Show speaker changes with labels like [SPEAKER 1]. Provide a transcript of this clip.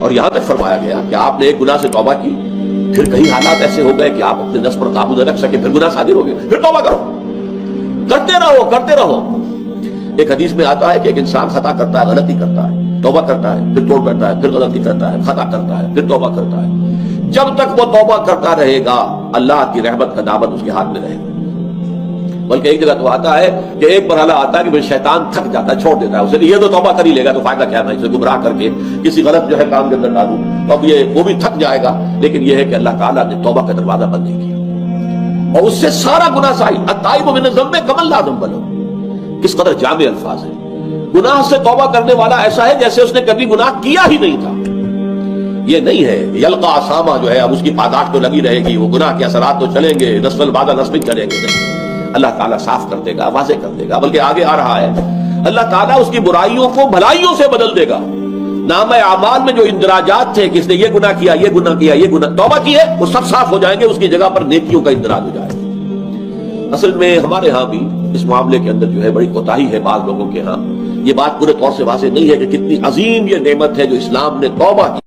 [SPEAKER 1] اور یہاں تک فرمایا گیا کہ آپ نے ایک گناہ سے توبہ کی، پھر کہیں حالات ایسے ہو گئے کہ آپ اپنے نفس پر قابو نہ رکھ سکے، پھر گناہ صادر ہو گئے، پھر توبہ کرو، کرتے رہو۔ ایک حدیث میں آتا ہے کہ ایک انسان خطا کرتا ہے، غلطی کرتا ہے، توبہ کرتا ہے، پھر توڑ کرتا ہے، پھر غلطی کرتا ہے، خطا کرتا ہے، پھر توبہ کرتا ہے، جب تک وہ توبہ کرتا رہے گا اللہ کی رحمت کا دامن اس کے ہاتھ میں رہے گا۔ بلکہ ایک جگہ تو آتا ہے کہ ایک مرحلہ آتا ہے کہ پھر شیطان تھک جاتا ہے، چھوڑ دیتا ہے اسے، یہ تو توبہ کر ہی لے گا تو فائدہ کیا، میں اسے گمراہ کر کے کسی غلط جو ہے کام کے اندر ڈالوں تو اب یہ وہ بھی تھک جائے گا۔ لیکن یہ ہے کہ اللہ تعالیٰ نے توبہ کا دروازہ بند نہیں کیا اور اس سے سارا گناہ صحیح۔ التائب من الذنب کمن لا ذنب لہ، کس قدر جامع الفاظ ہے۔ گناہ سے توبہ کرنے والا ایسا ہے جیسے اس نے کبھی گناہ کیا ہی نہیں تھا۔ یہ نہیں ہے یلقا اسامہ جو ہے اب اس کی پاداش تو لگی رہے گی، وہ گناہ کے اثرات تو چلیں گے، نسل بعد نسل چلیں گے، نہیں، اللہ تعالیٰ صاف کر دے گا، واضح کر دے گا۔ بلکہ آگے آ رہا ہے اللہ تعالیٰ اس کی برائیوں کو بھلائیوں سے بدل دے گا۔ نامہ اعمال میں جو اندراجات تھے کہ اس نے یہ گناہ کیا، یہ گناہ کیا، یہ گناہ، توبہ کی ہے، وہ سب صاف ہو جائیں گے، اس کی جگہ پر نیکیوں کا اندراج ہو جائے گا۔ اصل میں ہمارے ہاں بھی اس معاملے کے اندر جو ہے بڑی کوتاہی ہے بعض لوگوں کے ہاں۔ یہ بات پورے طور سے واضح نہیں ہے کہ کتنی عظیم یہ نعمت ہے جو اسلام نے توبہ کی۔